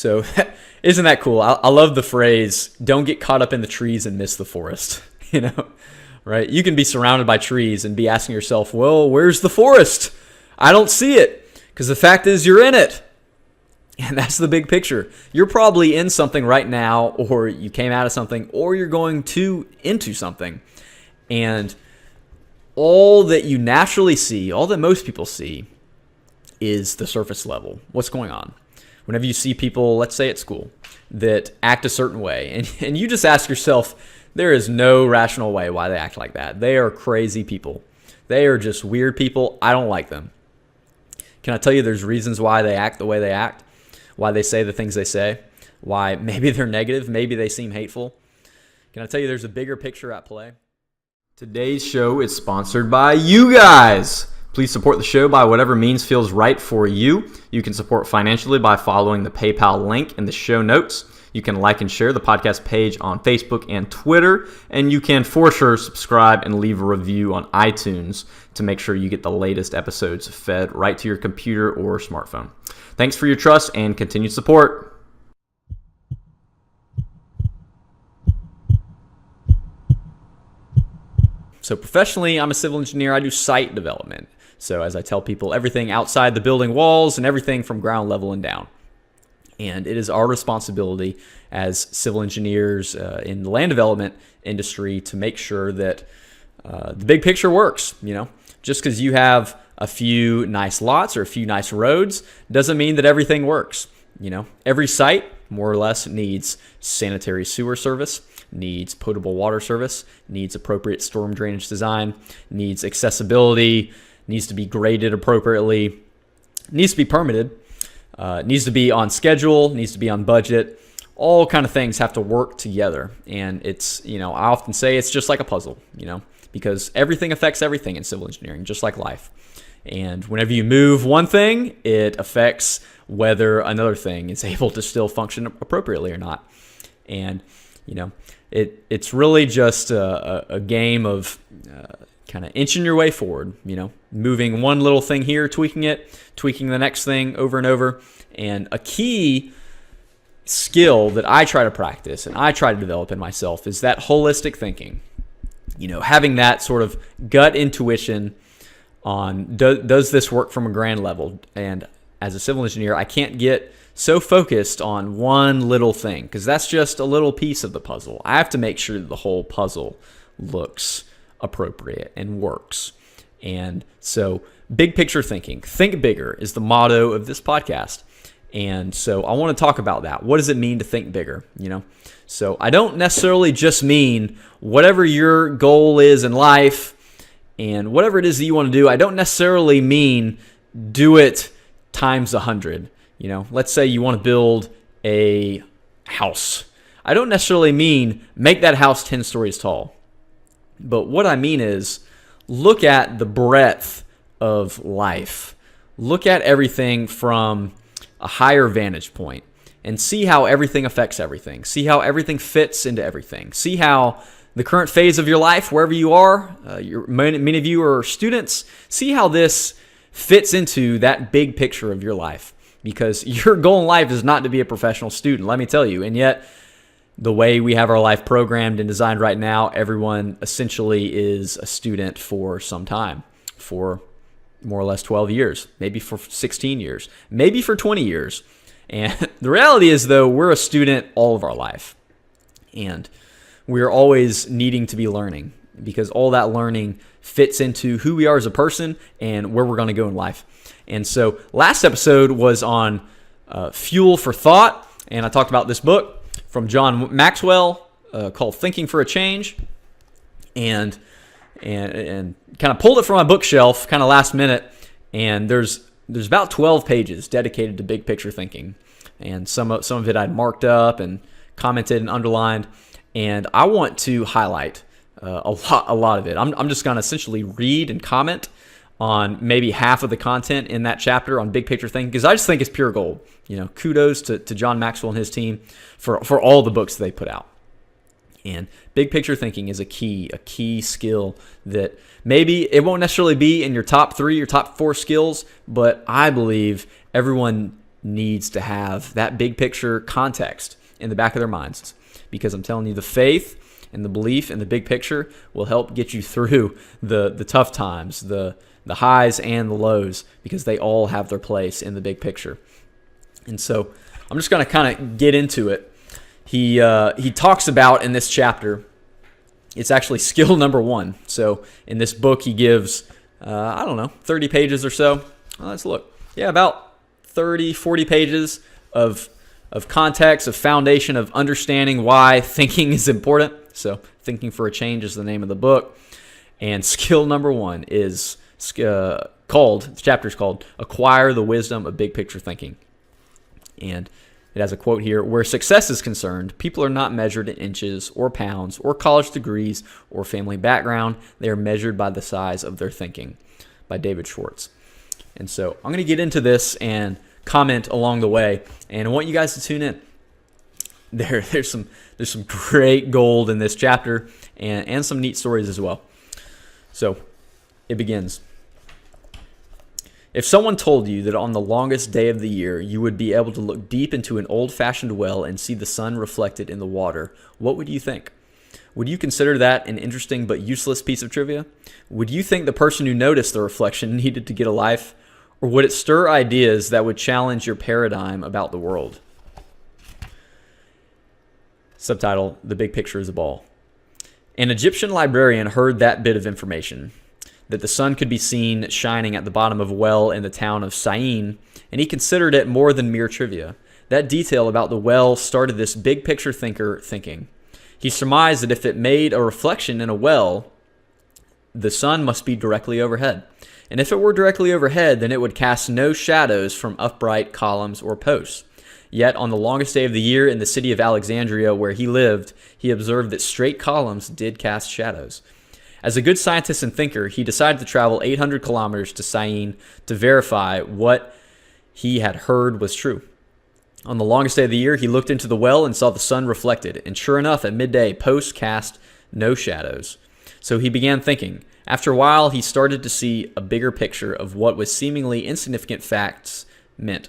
So isn't that cool? I love the phrase, don't get caught up in the trees and miss the forest, right? You can be surrounded by trees and be asking yourself, well, where's the forest? I don't see it, because the fact is you're in it. And that's the big picture. You're probably in something right now, or you came out of something, or you're going into something. And all that you naturally see, all that most people see, is the surface level. What's going on? Whenever you see people, let's say at school, that act a certain way, and you just ask yourself, there is no rational way why they act like that. They are crazy people. They are just weird people. I don't like them. Can I tell you there's reasons why they act the way they act? Why they say the things they say? Why maybe they're negative, maybe they seem hateful? Can I tell you there's a bigger picture at play? Today's show is sponsored by you guys. Please support the show by whatever means feels right for you. You can support financially by following the PayPal link in the show notes. You can like and share the podcast page on Facebook and Twitter. And you can for sure subscribe and leave a review on iTunes to make sure you get the latest episodes fed right to your computer or smartphone. Thanks for your trust and continued support. So professionally, I'm a civil engineer. I do site development. So as I tell people, everything outside the building walls and everything from ground level and down. And it is our responsibility as civil engineers in the land development industry to make sure that the big picture works. Just because you have a few nice lots or a few nice roads doesn't mean that everything works. Every site more or less needs sanitary sewer service, needs potable water service, needs appropriate storm drainage design, needs accessibility, needs to be graded appropriately, needs to be permitted, needs to be on schedule, needs to be on budget. All kind of things have to work together. And it's, I often say it's just like a puzzle, because everything affects everything in civil engineering, just like life. And whenever you move one thing, it affects whether another thing is able to still function appropriately or not. And, it's really just a game of kind of inching your way forward, moving one little thing here, tweaking it, tweaking the next thing over and over. And a key skill that I try to practice and I try to develop in myself is that holistic thinking. Having that sort of gut intuition on does this work from a grand level. And as a civil engineer, I can't get so focused on one little thing because that's just a little piece of the puzzle. I have to make sure that the whole puzzle looks appropriate and works. And so big picture thinking, think bigger is the motto of this podcast. And so I want to talk about that. What does it mean to think bigger? So I don't necessarily just mean whatever your goal is in life and whatever it is that you want to do. I don't necessarily mean do it times 100. Let's say you want to build a house. I don't necessarily mean make that house 10 stories tall. But what I mean is look at the breadth of life. Look at everything from a higher vantage point and see how everything affects everything. See how everything fits into everything. See how the current phase of your life, wherever you are, many of you are students, see how this fits into that big picture of your life. Because your goal in life is not to be a professional student, let me tell you. And yet, the way we have our life programmed and designed right now, everyone essentially is a student for some time, for more or less 12 years, maybe for 16 years, maybe for 20 years. And the reality is, though, we're a student all of our life. And we're always needing to be learning because all that learning fits into who we are as a person and where we're going to go in life. And so last episode was on fuel for thought. And I talked about this book from John Maxwell called Thinking for a Change. And kind of pulled it from my bookshelf kind of last minute. And there's about 12 pages dedicated to big picture thinking. And some of it I'd marked up and commented and underlined. And I want to highlight a lot of it. I'm just going to essentially read and comment on maybe half of the content in that chapter on big picture thinking because I just think it's pure gold. Kudos to John Maxwell and his team for all the books they put out. And big picture thinking is a key skill that maybe it won't necessarily be in your top 3 or top 4 skills, but I believe everyone needs to have that big picture context in the back of their minds, because I'm telling you, the faith and the belief in the big picture will help get you through the tough times, the highs and the lows, because they all have their place in the big picture. And so I'm just going to kind of get into it. He talks about in this chapter, it's actually skill number 1. So in this book, he gives, 30 pages or so. Let's look. Yeah, about 30, 40 pages of context, of foundation, of understanding why thinking is important. So Thinking for a Change is the name of the book. And skill number 1 is the chapter is called Acquire the Wisdom of Big Picture Thinking. And it has a quote here: where success is concerned, people are not measured in inches or pounds or college degrees or family background. They are measured by the size of their thinking, by David Schwartz. And so I'm going to get into this and comment along the way, and I want you guys to tune in. There's some great gold in this chapter, and some neat stories as well. So it begins. If someone told you that on the longest day of the year you would be able to look deep into an old-fashioned well and see the sun reflected in the water, what would you think? Would you consider that an interesting but useless piece of trivia? Would you think the person who noticed the reflection needed to get a life? Or would it stir ideas that would challenge your paradigm about the world? Subtitle: The Big Picture is a Ball. An Egyptian librarian heard that bit of information, that the sun could be seen shining at the bottom of a well in the town of Syene, and he considered it more than mere trivia. That detail about the well started this big picture thinker thinking. He surmised that if it made a reflection in a well, the sun must be directly overhead. And if it were directly overhead, then it would cast no shadows from upright columns or posts. Yet, on the longest day of the year in the city of Alexandria where he lived, he observed that straight columns did cast shadows. As a good scientist and thinker, he decided to travel 800 kilometers to Syene to verify what he had heard was true. On the longest day of the year, he looked into the well and saw the sun reflected, and sure enough, at midday, posts cast no shadows. So he began thinking. After a while, he started to see a bigger picture of what was seemingly insignificant facts meant.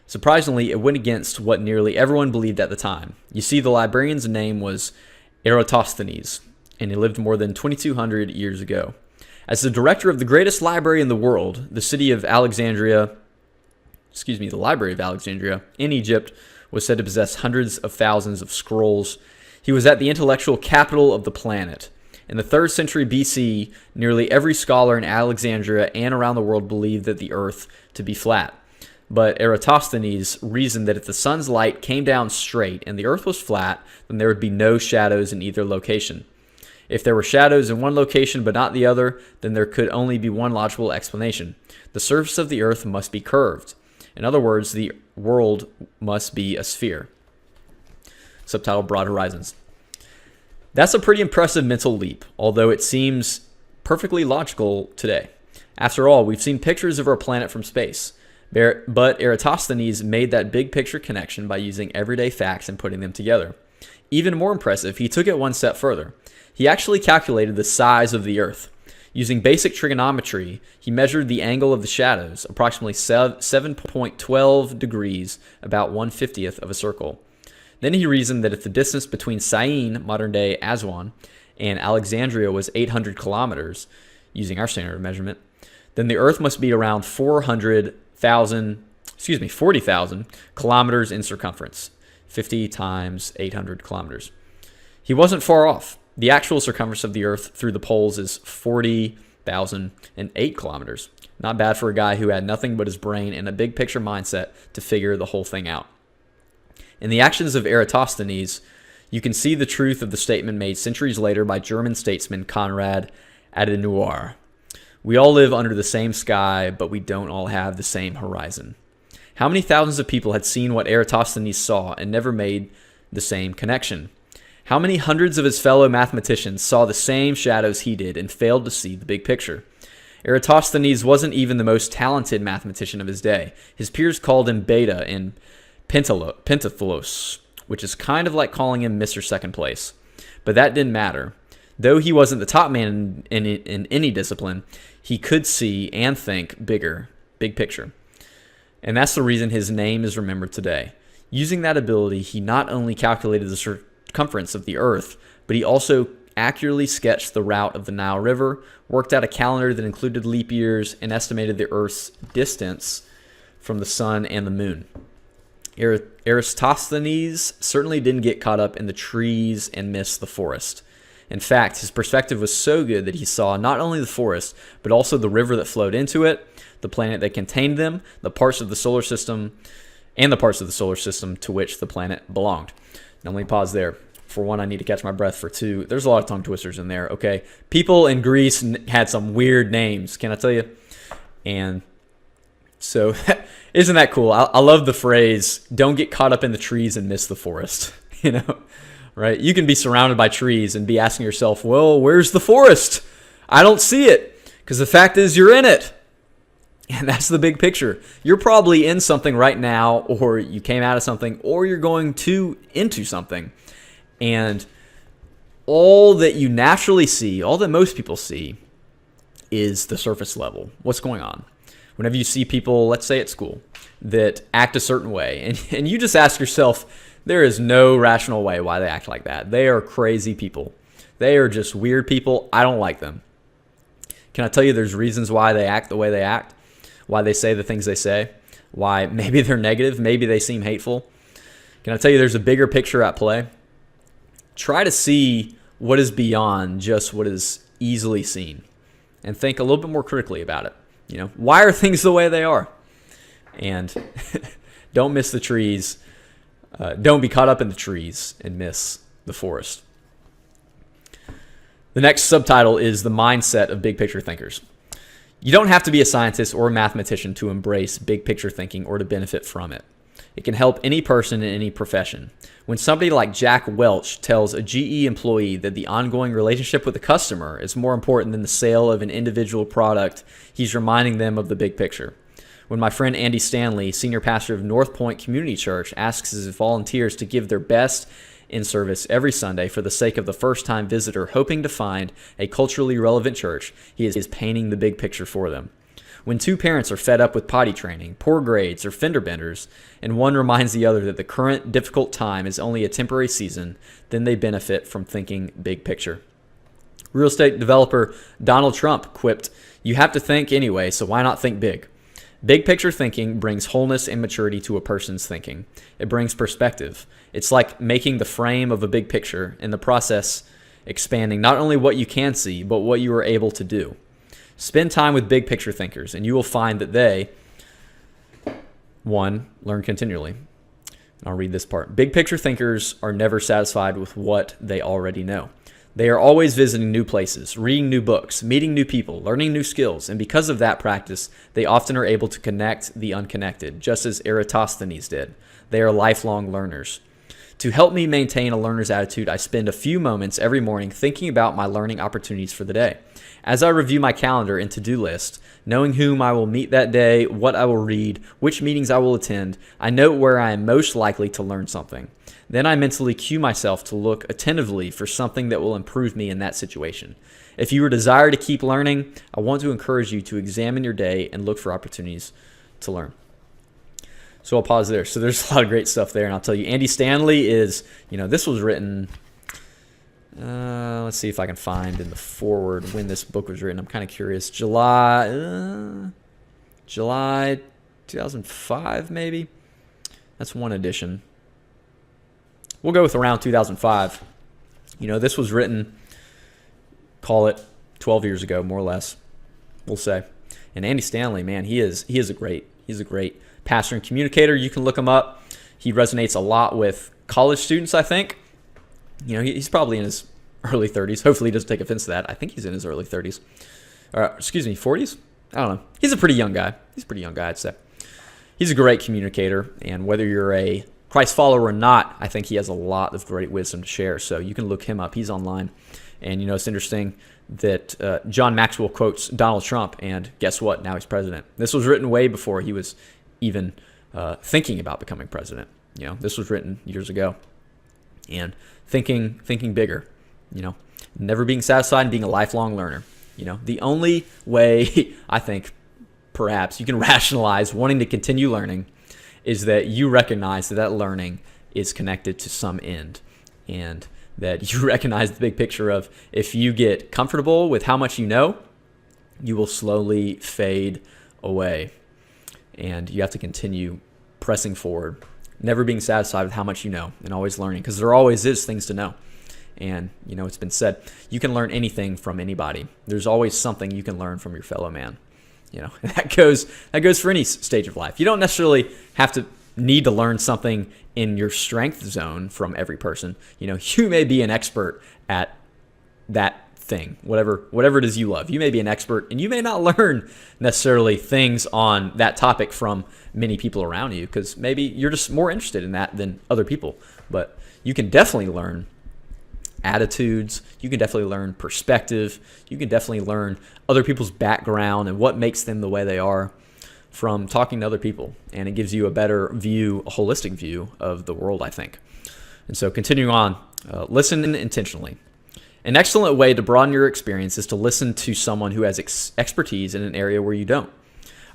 Surprisingly, it went against what nearly everyone believed at the time. You see, the librarian's name was Eratosthenes, and he lived more than 2,200 years ago. As the director of the greatest library in the world, the Library of Alexandria in Egypt was said to possess hundreds of thousands of scrolls. He was at the intellectual capital of the planet. In the 3rd century BC, nearly every scholar in Alexandria and around the world believed that the earth to be flat. But Eratosthenes reasoned that if the sun's light came down straight and the earth was flat, then there would be no shadows in either location. If there were shadows in one location but not the other, then there could only be one logical explanation. The surface of the earth must be curved. In other words, the world must be a sphere. Subtitle: Broad Horizons. That's a pretty impressive mental leap, although it seems perfectly logical today. After all, we've seen pictures of our planet from space. But Eratosthenes made that big picture connection by using everyday facts and putting them together. Even more impressive, he took it one step further. He actually calculated the size of the earth. Using basic trigonometry, he measured the angle of the shadows, approximately 7.12 degrees, about 1/50th of a circle. Then he reasoned that if the distance between Syene, modern-day Aswan, and Alexandria was 800 kilometers, using our standard of measurement, then the Earth must be around 40,000 kilometers in circumference, 50 times 800 kilometers. He wasn't far off. The actual circumference of the Earth through the poles is 40,008 kilometers. Not bad for a guy who had nothing but his brain and a big picture mindset to figure the whole thing out. In the actions of Eratosthenes, you can see the truth of the statement made centuries later by German statesman Konrad Adenauer. We all live under the same sky, but we don't all have the same horizon. How many thousands of people had seen what Eratosthenes saw and never made the same connection? How many hundreds of his fellow mathematicians saw the same shadows he did and failed to see the big picture? Eratosthenes wasn't even the most talented mathematician of his day. His peers called him Beta and Pentathlos, which is kind of like calling him Mr. Second Place. But that didn't matter. Though he wasn't the top man in any discipline, he could see and think big picture. And that's the reason his name is remembered today. Using that ability, he not only calculated the circumference of the Earth, but he also accurately sketched the route of the Nile River, worked out a calendar that included leap years, and estimated the Earth's distance from the sun and the moon. Eratosthenes certainly didn't get caught up in the trees and miss the forest. In fact, his perspective was so good that he saw not only the forest, but also the river that flowed into it, the planet that contained them, the parts of the solar system, and the parts of the solar system to which the planet belonged. Now let me pause there. For one, I need to catch my breath. For two, there's a lot of tongue twisters in there, okay? People in Greece had some weird names, can I tell you? And so, isn't that cool? I love the phrase, don't get caught up in the trees and miss the forest, you know? Right? You can be surrounded by trees and be asking yourself, well, where's the forest? I don't see it, because the fact is you're in it. And that's the big picture. You're probably in something right now, or you came out of something, or you're going into something. And all that you naturally see, all that most people see, is the surface level. What's going on? Whenever you see people, let's say at school, that act a certain way, and you just ask yourself, there is no rational way why they act like that. They are crazy people. They are just weird people. I don't like them. Can I tell you there's reasons why they act the way they act? Why they say the things they say? Why maybe they're negative? Maybe they seem hateful? Can I tell you there's a bigger picture at play? Try to see what is beyond just what is easily seen, and think a little bit more critically about it. You know, why are things the way they are? And don't miss the trees. Don't be caught up in the trees and miss the forest. The next subtitle is the mindset of big picture thinkers. You don't have to be a scientist or a mathematician to embrace big picture thinking or to benefit from it. It can help any person in any profession. When somebody like Jack Welch tells a GE employee that the ongoing relationship with the customer is more important than the sale of an individual product, he's reminding them of the big picture. When my friend Andy Stanley, senior pastor of North Point Community Church, asks his volunteers to give their best in service every Sunday for the sake of the first-time visitor hoping to find a culturally relevant church, he is painting the big picture for them. When two parents are fed up with potty training, poor grades, or fender benders, and one reminds the other that the current difficult time is only a temporary season, then they benefit from thinking big picture. Real estate developer Donald Trump quipped, "You have to think anyway, so why not think big?" Big picture thinking brings wholeness and maturity to a person's thinking. It brings perspective. It's like making the frame of a big picture, in the process expanding not only what you can see, but what you are able to do. Spend time with big picture thinkers, and you will find that they, one, learn continually. I'll read this part. Big picture thinkers are never satisfied with what they already know. They are always visiting new places, reading new books, meeting new people, learning new skills, and because of that practice, they often are able to connect the unconnected, just as Eratosthenes did. They are lifelong learners. To help me maintain a learner's attitude, I spend a few moments every morning thinking about my learning opportunities for the day. As I review my calendar and to-do list, knowing whom I will meet that day, what I will read, which meetings I will attend, I note where I am most likely to learn something. Then I mentally cue myself to look attentively for something that will improve me in that situation. If you desire to keep learning, I want to encourage you to examine your day and look for opportunities to learn. So I'll pause there. So there's a lot of great stuff there, and I'll tell you, Andy Stanley is, this was written, let's see if I can find in the foreword when this book was written. I'm kind of curious. July 2005, maybe? That's one edition. We'll go with around 2005. This was written, call it 12 years ago, more or less, we'll say. And Andy Stanley, man, he's a great pastor and communicator. You can look him up. He resonates a lot with college students, I think. He's probably in his early 30s. Hopefully he doesn't take offense to that. I think he's in his early 30s. 40s? I don't know. He's a pretty young guy. I'd say. He's a great communicator, and whether you're a Christ follower or not, I think he has a lot of great wisdom to share. So you can look him up. He's online. And, it's interesting that John Maxwell quotes Donald Trump, and guess what? Now he's president. This was written way before he was even thinking about becoming president. This was written years ago. And thinking bigger, never being satisfied and being a lifelong learner. The only way, I think, perhaps you can rationalize wanting to continue learning is that you recognize that learning is connected to some end, and that you recognize the big picture of if you get comfortable with how much you know, you will slowly fade away, and you have to continue pressing forward, never being satisfied with how much you know, and always learning, because there always is things to know. And it's been said, you can learn anything from anybody. There's always something you can learn from your fellow man. That goes for any stage of life. You don't necessarily have to need to learn something in your strength zone from every person. You may be an expert at that thing, whatever it is you love. You may be an expert, and you may not learn necessarily things on that topic from many people around you, because maybe you're just more interested in that than other people. But you can definitely learn attitudes. You can definitely learn perspective. You can definitely learn other people's background and what makes them the way they are from talking to other people. And it gives you a better view, a holistic view of the world, I think. And so continuing on, listen intentionally. An excellent way to broaden your experience is to listen to someone who has expertise in an area where you don't.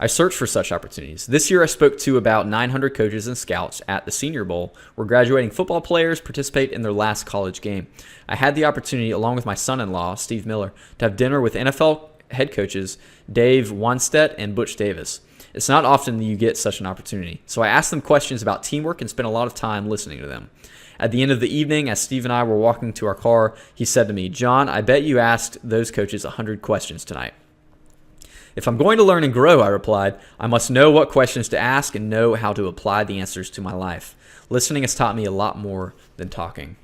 I searched for such opportunities. This year I spoke to about 900 coaches and scouts at the Senior Bowl, where graduating football players participate in their last college game. I had the opportunity, along with my son-in-law, Steve Miller, to have dinner with NFL head coaches Dave Wanstedt and Butch Davis. It's not often that you get such an opportunity, so I asked them questions about teamwork and spent a lot of time listening to them. At the end of the evening, as Steve and I were walking to our car, he said to me, "John, I bet you asked those coaches 100 questions tonight." "If I'm going to learn and grow," I replied, "I must know what questions to ask and know how to apply the answers to my life. Listening has taught me a lot more than talking."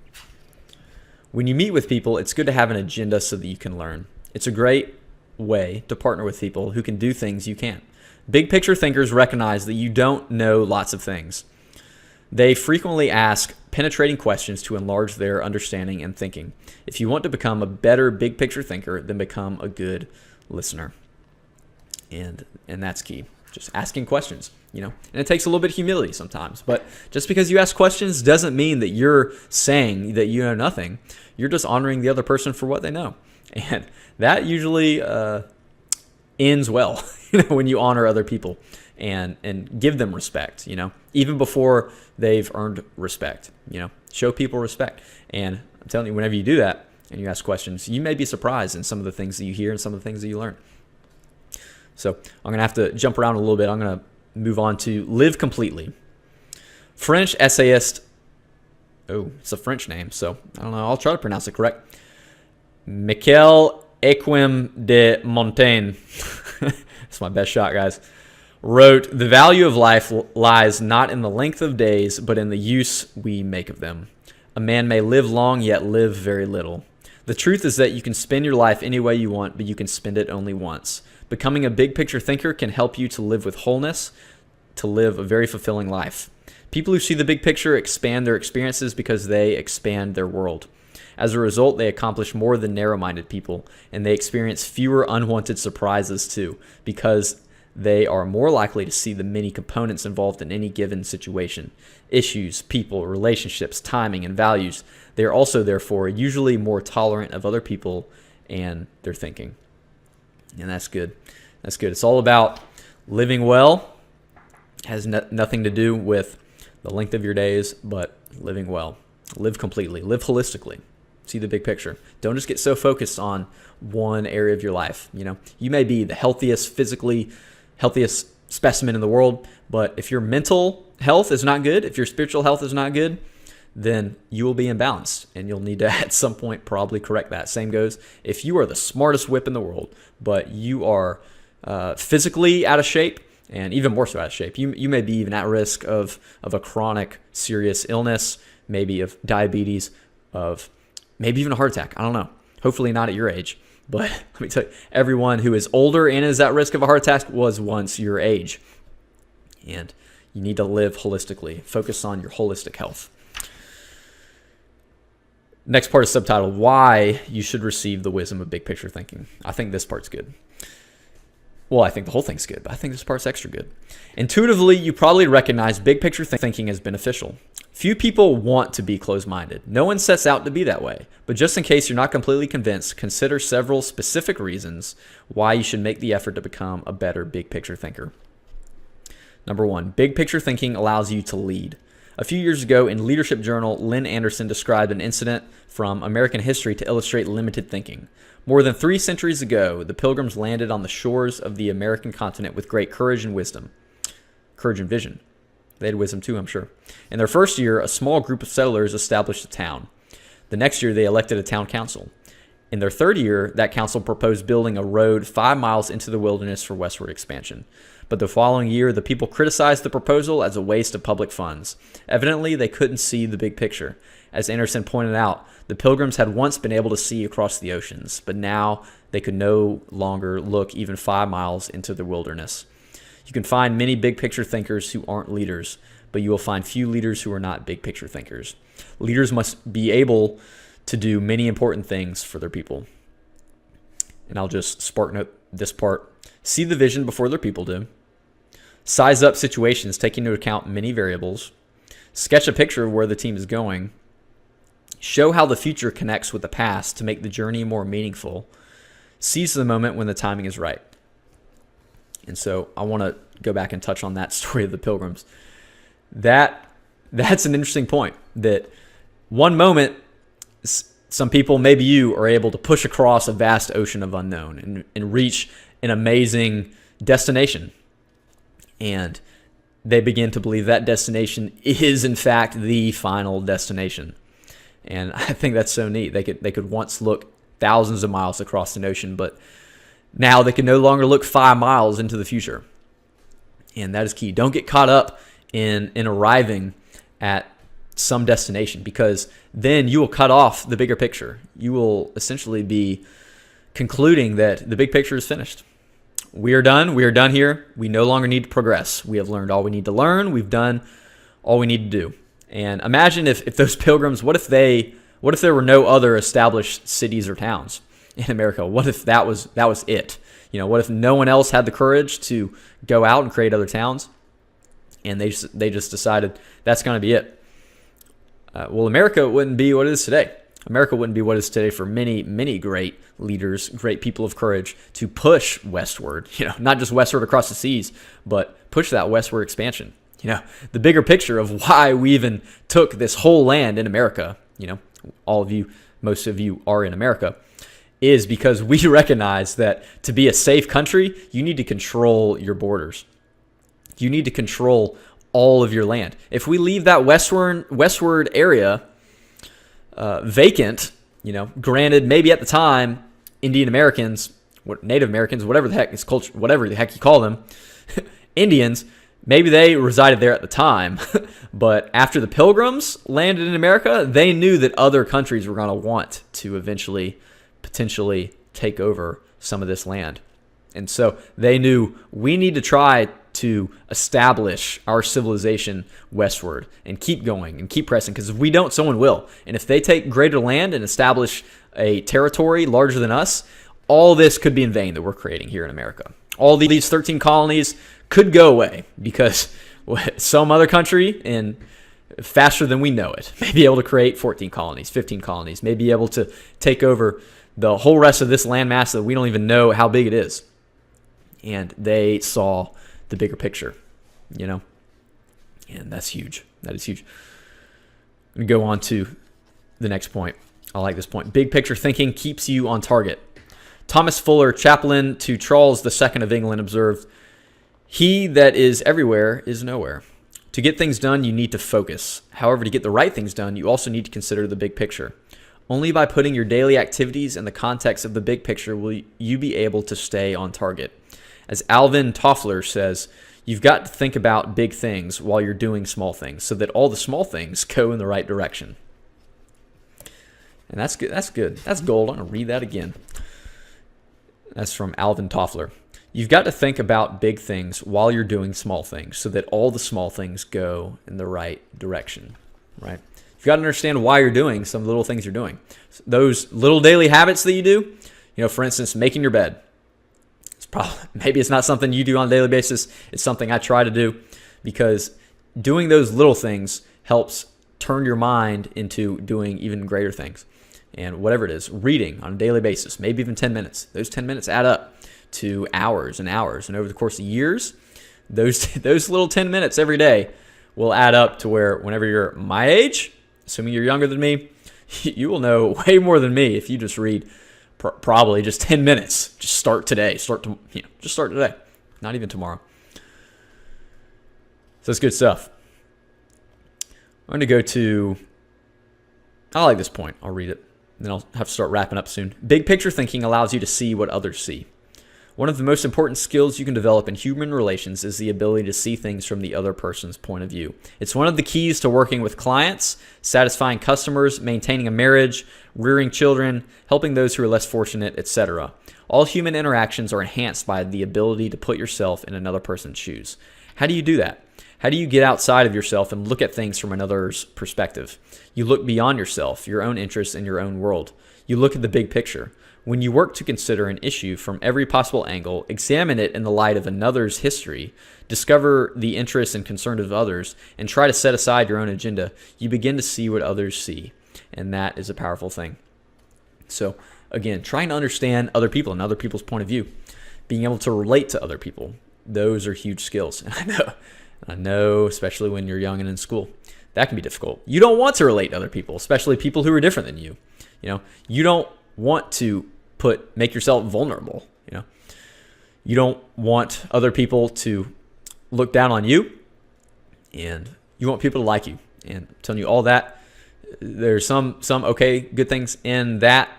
When you meet with people, it's good to have an agenda so that you can learn. It's a great way to partner with people who can do things you can't. Big picture thinkers recognize that you don't know lots of things. They frequently ask penetrating questions to enlarge their understanding and thinking. If you want to become a better big picture thinker, then become a good listener. And that's key. Just asking questions, and it takes a little bit of humility sometimes. But just because you ask questions doesn't mean that you're saying that you know nothing. You're just honoring the other person for what they know. And that usually ends well, when you honor other people and give them respect, even before they've earned respect, show people respect. And I'm telling you, whenever you do that and you ask questions, you may be surprised in some of the things that you hear and some of the things that you learn. So I'm going to have to jump around a little bit. I'm going to move on to live completely. French essayist, it's a French name, so I don't know, I'll try to pronounce it correct. Michel Equim de Montaigne, that's my best shot, guys, wrote, "The value of life lies not in the length of days, but in the use we make of them. A man may live long, yet live very little. The truth is that you can spend your life any way you want, but you can spend it only once. Becoming a big picture thinker can help you to live with wholeness, to live a very fulfilling life. People who see the big picture expand their experiences because they expand their world. As a result, they accomplish more than narrow-minded people, and they experience fewer unwanted surprises too, because they are more likely to see the many components involved in any given situation: issues, people, relationships, timing, and values. They are also, therefore, usually more tolerant of other people and their thinking." And that's good. That's good. It's all about living well. It has nothing to do with the length of your days, but living well. Live completely. Live holistically. See the big picture. Don't just get so focused on one area of your life. You may be the physically healthiest specimen in the world, but if your mental health is not good, if your spiritual health is not good, then you will be imbalanced, and you'll need to at some point probably correct that. Same goes if you are the smartest whip in the world, but you are physically out of shape, and even more so out of shape. You may be even at risk of a chronic serious illness, maybe of diabetes, of maybe even a heart attack. I don't know. Hopefully not at your age. But let me tell you, everyone who is older and is at risk of a heart attack was once your age. And you need to live holistically. Focus on your holistic health. Next part is subtitled, "Why You Should Receive the Wisdom of Big Picture Thinking." I think this part's good. Well, I think the whole thing's good, but I think this part's extra good. Intuitively, you probably recognize big picture thinking as beneficial. Few people want to be closed-minded. No one sets out to be that way. But just in case you're not completely convinced, consider several specific reasons why you should make the effort to become a better big picture thinker. Number one, big picture thinking allows you to lead. A few years ago in Leadership Journal, Lynn Anderson described an incident from American history to illustrate limited thinking. More than 3 centuries ago, the Pilgrims landed on the shores of the American continent with great courage and wisdom. Courage and vision. They had wisdom too, I'm sure. In their first year, a small group of settlers established a town. The next year, they elected a town council. In their third year, that council proposed building a road 5 miles into the wilderness for westward expansion. But the following year, the people criticized the proposal as a waste of public funds. Evidently, they couldn't see the big picture. As Anderson pointed out, the Pilgrims had once been able to see across the oceans, but now they could no longer look even 5 miles into the wilderness. You can find many big picture thinkers who aren't leaders, but you will find few leaders who are not big picture thinkers. Leaders must be able to do many important things for their people. And I'll just spark note this part. See the vision before their people do. Size up situations, taking into account many variables. Sketch a picture of where the team is going. Show how the future connects with the past to make the journey more meaningful. Seize the moment when the timing is right. And so I want to go back and touch on that story of the Pilgrims. That's an interesting point, that one moment, some people, maybe you, are able to push across a vast ocean of unknown and reach an amazing destination. And they begin to believe that destination is, in fact, the final destination. And I think that's so neat. They could once look thousands of miles across an ocean, but now they can no longer look 5 miles into the future. And that is key. Don't get caught up in arriving at some destination, because then you will cut off the bigger picture. You will essentially be concluding that the big picture is finished. We are done. We are done here. We no longer need to progress. We have learned all we need to learn. We've done all we need to do. And imagine if those Pilgrims, what if there were no other established cities or towns in America? What if that was it? What if no one else had the courage to go out and create other towns, and they just decided that's going to be it? Well, America wouldn't be what it is today. America wouldn't be what it is today for many, many great leaders, great people of courage to push westward, not just westward across the seas, but push that westward expansion. The bigger picture of why we even took this whole land in America, all of you, most of you are in America, is because we recognize that to be a safe country, you need to control your borders. You need to control all of your land. If we leave that westward area vacant, granted, maybe at the time, Indian Americans, Native Americans, whatever the heck is culture, whatever the heck you call them, Indians, maybe they resided there at the time, but after the Pilgrims landed in America, they knew that other countries were going to want to eventually, potentially take over some of this land. And so they knew we need to try to establish our civilization westward and keep going and keep pressing, because if we don't, someone will. And if they take greater land and establish a territory larger than us, all this could be in vain that we're creating here in America. All these 13 colonies could go away because some other country, and faster than we know it, may be able to create 14 colonies, 15 colonies, may be able to take over the whole rest of this landmass that we don't even know how big it is. And they saw the bigger picture, and that's huge. That is huge. I'm going to go on to the next point. I like this point. Big picture thinking keeps you on target. Thomas Fuller, chaplain to Charles II of England, observed, "He that is everywhere is nowhere. To get things done, you need to focus. However, to get the right things done, you also need to consider the big picture. Only by putting your daily activities in the context of the big picture will you be able to stay on target." As Alvin Toffler says, you've got to think about big things while you're doing small things so that all the small things go in the right direction. And that's good. That's good. That's gold. I'm going to read that again. That's from Alvin Toffler. You've got to think about big things while you're doing small things so that all the small things go in the right direction, right? You've got to understand why you're doing some little things you're doing. Those little daily habits that you do, for instance, making your bed. It's maybe it's not something you do on a daily basis. It's something I try to do, because doing those little things helps turn your mind into doing even greater things. And whatever it is, reading on a daily basis, maybe even 10 minutes. Those 10 minutes add up to hours and hours. And over the course of years, those little 10 minutes every day will add up to where whenever you're my age, assuming you're younger than me, you will know way more than me if you just read probably just 10 minutes. Just start today. Just start today. Not even tomorrow. So that's good stuff. I'm going to go to, I like this point. I'll read it. Then I'll have to start wrapping up soon. Big picture thinking allows you to see what others see. One of the most important skills you can develop in human relations is the ability to see things from the other person's point of view. It's one of the keys to working with clients, satisfying customers, maintaining a marriage, rearing children, helping those who are less fortunate, etc. All human interactions are enhanced by the ability to put yourself in another person's shoes. How do you do that? How do you get outside of yourself and look at things from another's perspective? You look beyond yourself, your own interests, and your own world. You look at the big picture. When you work to consider an issue from every possible angle, examine it in the light of another's history, discover the interests and concerns of others, and try to set aside your own agenda, you begin to see what others see. And that is a powerful thing. So, again, trying to understand other people and other people's point of view, being able to relate to other people, those are huge skills. And I know, especially when you're young and in school, that can be difficult. You don't want to relate to other people, especially people who are different than you. You don't want to make yourself vulnerable. You don't want other people to look down on you, and you want people to like you. And I'm telling you all that. There's some okay, good things in that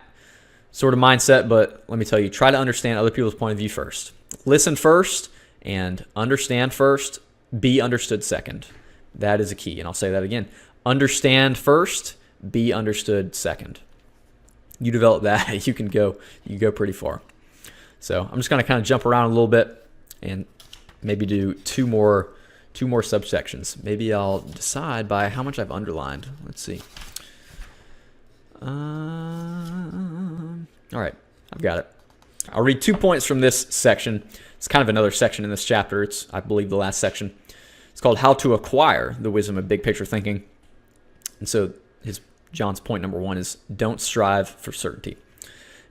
sort of mindset, but let me tell you, try to understand other people's point of view first. Listen first and understand first. Be understood second. That is a key, and I'll say that again. Understand first, be understood second. You develop that, you can go pretty far. So I'm just going to kind of jump around a little bit and maybe do two more subsections. Maybe I'll decide by how much I've underlined. Let's see. All right, I've got it. I'll read 2 points from this section. It's kind of another section in this chapter. It's, I believe, the last section. It's called How to Acquire the Wisdom of Big Picture Thinking. And so John's point number 1 is don't strive for certainty.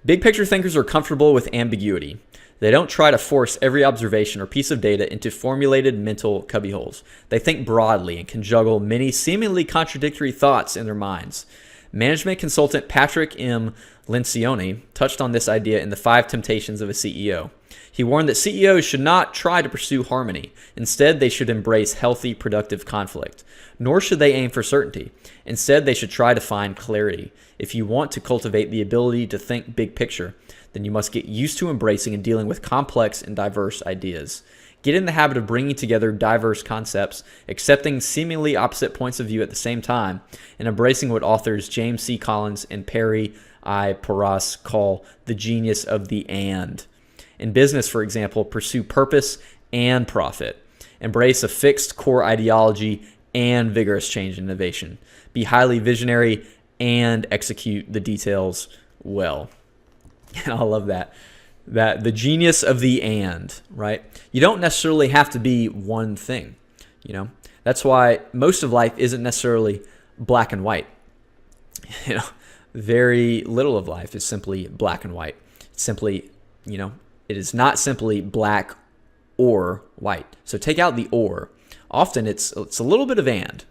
Big picture thinkers are comfortable with ambiguity. They don't try to force every observation or piece of data into formulated mental cubbyholes. They think broadly and can juggle many seemingly contradictory thoughts in their minds. Management consultant Patrick M. Lencioni touched on this idea in The 5 Temptations of a CEO. He warned that CEOs should not try to pursue harmony. Instead, they should embrace healthy, productive conflict. Nor should they aim for certainty. Instead, they should try to find clarity. If you want to cultivate the ability to think big picture, then you must get used to embracing and dealing with complex and diverse ideas. Get in the habit of bringing together diverse concepts, accepting seemingly opposite points of view at the same time, and embracing what authors James C. Collins and Perry I. Porras call the genius of the and. In business, for example, pursue purpose and profit. Embrace a fixed core ideology and vigorous change and innovation. Be highly visionary and execute the details well. And I love that the genius of the and, right? You don't necessarily have to be one thing. That's why most of life isn't necessarily black and white. Very little of life is simply black and white. It's simply, it is not simply black or white. So take out the or. Often it's a little bit of and,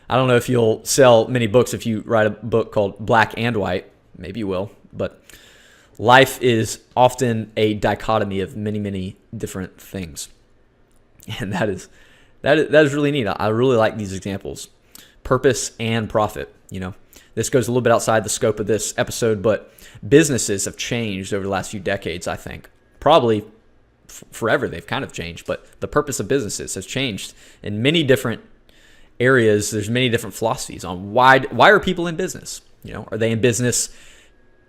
I don't know if you'll sell many books if you write a book called Black and White. Maybe you will, but life is often a dichotomy of many, many different things. And that is really neat. I really like these examples. Purpose and profit, This goes a little bit outside the scope of this episode, but businesses have changed over the last few decades, I think. Probably forever they've kind of changed, but the purpose of businesses has changed in many different areas. There's many different philosophies on why are people in business? Are they in business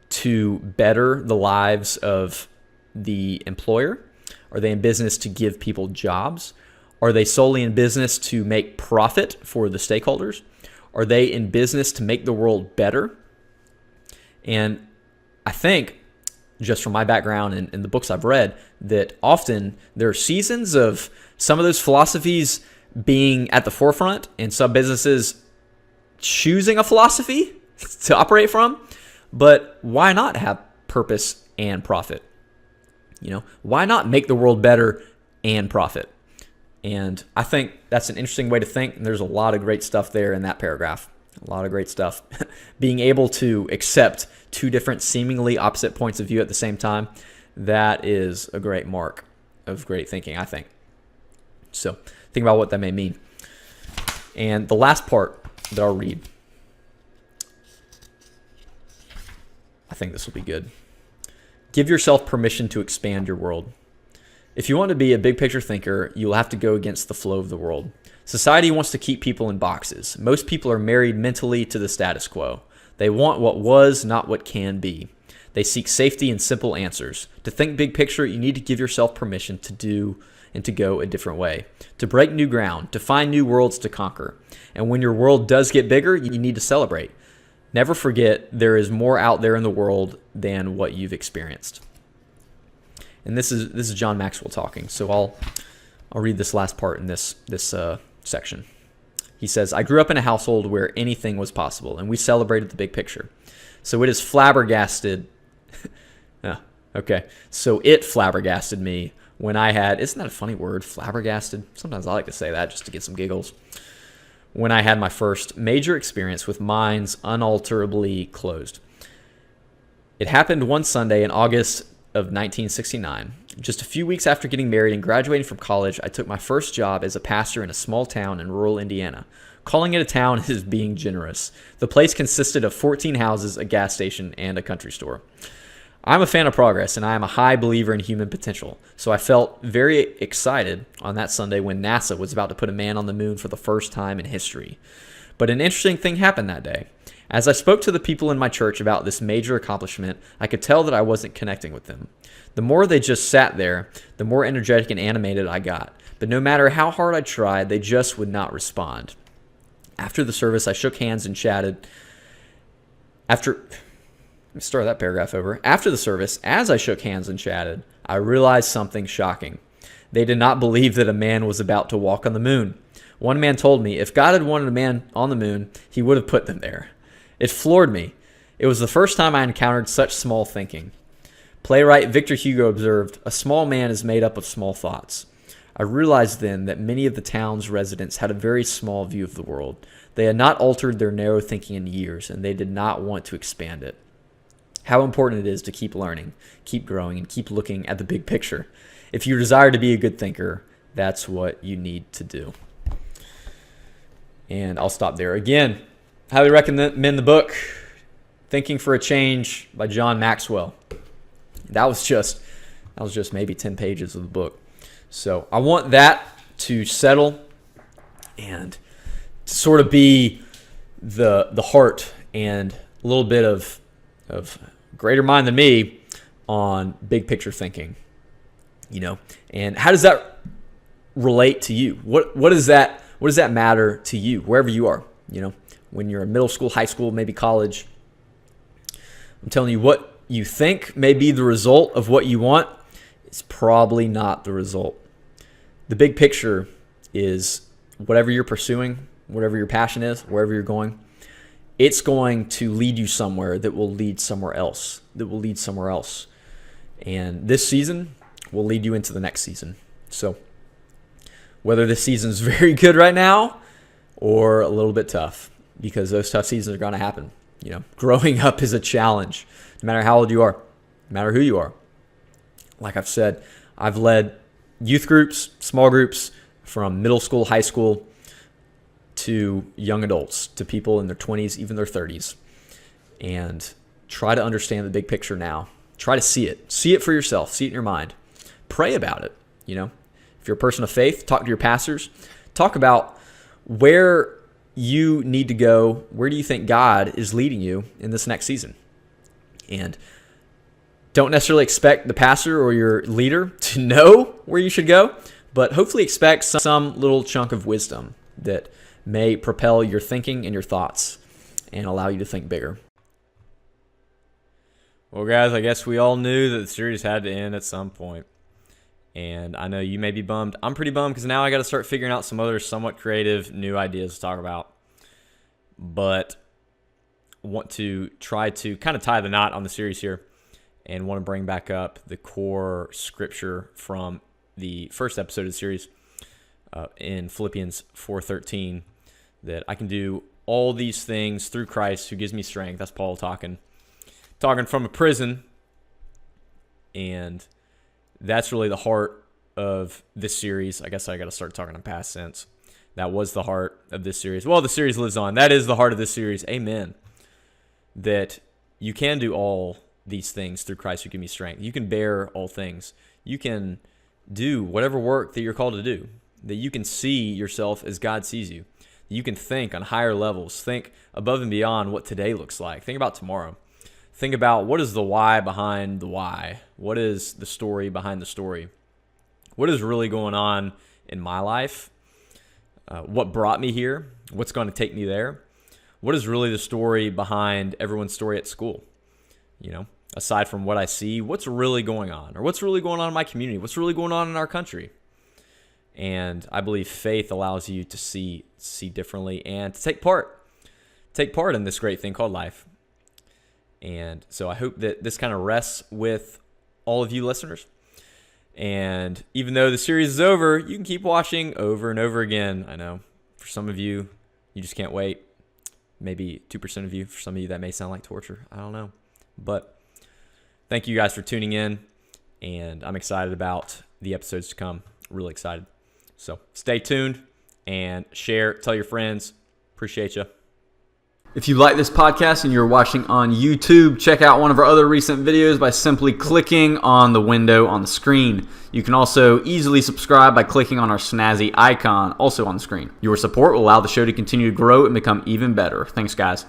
to better the lives of the employer? Are they in business to give people jobs? Are they solely in business to make profit for the stakeholders? Are they in business to make the world better? And I think just from my background and the books I've read, that often there are seasons of some of those philosophies being at the forefront and some businesses choosing a philosophy to operate from. But why not have purpose and profit? Why not make the world better and profit? And I think that's an interesting way to think. And there's a lot of great stuff there in that paragraph. A lot of great stuff. Being able to accept two different seemingly opposite points of view at the same time, that is a great mark of great thinking, I think. So think about what that may mean. And the last part that I'll read, I think this will be good. Give yourself permission to expand your world. If you want to be a big picture thinker, you'll have to go against the flow of the world. Society wants to keep people in boxes. Most people are married mentally to the status quo. They want what was, not what can be. They seek safety and simple answers. To think big picture, you need to give yourself permission to do and to go a different way, to break new ground, to find new worlds to conquer. And when your world does get bigger, you need to celebrate. Never forget there is more out there in the world than what you've experienced. And this is John Maxwell talking. So I'll read this last part in this section. He says, I grew up in a household where anything was possible, and we celebrated the big picture. So it flabbergasted me when I had, isn't that a funny word, flabbergasted? Sometimes I like to say that just to get some giggles. When I had my first major experience with minds unalterably closed. It happened one Sunday in August of 1969. Just a few weeks after getting married and graduating from college, I took my first job as a pastor in a small town in rural Indiana. Calling it a town is being generous. The place consisted of 14 houses, a gas station, and a country store. I'm a fan of progress, and I am a high believer in human potential. So I felt very excited on that Sunday when NASA was about to put a man on the moon for the first time in history. But an interesting thing happened that day. As I spoke to the people in my church about this major accomplishment, I could tell that I wasn't connecting with them. The more they just sat there, the more energetic and animated I got. But no matter how hard I tried, they just would not respond. After the service, I shook hands and chatted. After the service, as I shook hands and chatted, I realized something shocking. They did not believe that a man was about to walk on the moon. One man told me if God had wanted a man on the moon, he would have put them there. It floored me. It was the first time I encountered such small thinking. Playwright Victor Hugo observed, a small man is made up of small thoughts. I realized then that many of the town's residents had a very small view of the world. They had not altered their narrow thinking in years, and they did not want to expand it. How important it is to keep learning, keep growing, and keep looking at the big picture. If you desire to be a good thinker, that's what you need to do. And I'll stop there. Again, highly recommend the book, Thinking for a Change by John Maxwell. That was just maybe 10 pages of the book. So I want that to settle and to sort of be the heart and a little bit of greater mind than me on big picture thinking, and how does that relate to you? What does that matter to you wherever you are? When you're in middle school, high school, maybe college. I'm telling you, what you think may be the result of what you want is probably not the result. The big picture is whatever you're pursuing, whatever your passion is, wherever you're going, it's going to lead you somewhere that will lead somewhere else, And this season will lead you into the next season. So whether this season is very good right now or a little bit tough, because those tough seasons are going to happen. Growing up is a challenge, no matter how old you are, no matter who you are. Like I've said, I've led youth groups, small groups, from middle school, high school, to young adults, to people in their 20s, even their 30s. And try to understand the big picture now. Try to see it. See it for yourself. See it in your mind. Pray about it. If you're a person of faith, talk to your pastors. Talk about where you need to go. Where do you think God is leading you in this next season? And don't necessarily expect the pastor or your leader to know where you should go, but hopefully expect some little chunk of wisdom that may propel your thinking and your thoughts and allow you to think bigger. Well, guys, I guess we all knew that the series had to end at some point. And I know you may be bummed. I'm pretty bummed because now I got to start figuring out some other somewhat creative new ideas to talk about. But want to try to kind of tie the knot on the series here and want to bring back up the core scripture from the first episode of the series in Philippians 4:13, that I can do all these things through Christ who gives me strength. That's Paul talking from a prison. And that's really the heart of this series. I guess I got to start talking in past tense. That was the heart of this series. Well, the series lives on. That is the heart of this series. Amen. That you can do all these things through Christ who gives me strength. You can bear all things. You can do whatever work that you're called to do. That you can see yourself as God sees you. You can think on higher levels. Think above and beyond what today looks like. Think about tomorrow. Think about what is the why behind the why. What is the story behind the story? What is really going on in my life? What brought me here? What's going to take me there? What is really the story behind everyone's story at school? You know, aside from what I see, what's really going on? Or what's really going on in my community? What's really going on in our country? And I believe faith allows you to see differently and to take part in this great thing called life. And so I hope that this kind of rests with all of you listeners. And even though the series is over, you can keep watching over and over again. I know for some of you, you just can't wait. Maybe 2% of you. For some of you, that may sound like torture. I don't know. But thank you guys for tuning in. And I'm excited about the episodes to come. Really excited. So stay tuned and share. Tell your friends. Appreciate you. If you like this podcast and you're watching on YouTube, check out one of our other recent videos by simply clicking on the window on the screen. You can also easily subscribe by clicking on our snazzy icon, also on the screen. Your support will allow the show to continue to grow and become even better. Thanks, guys.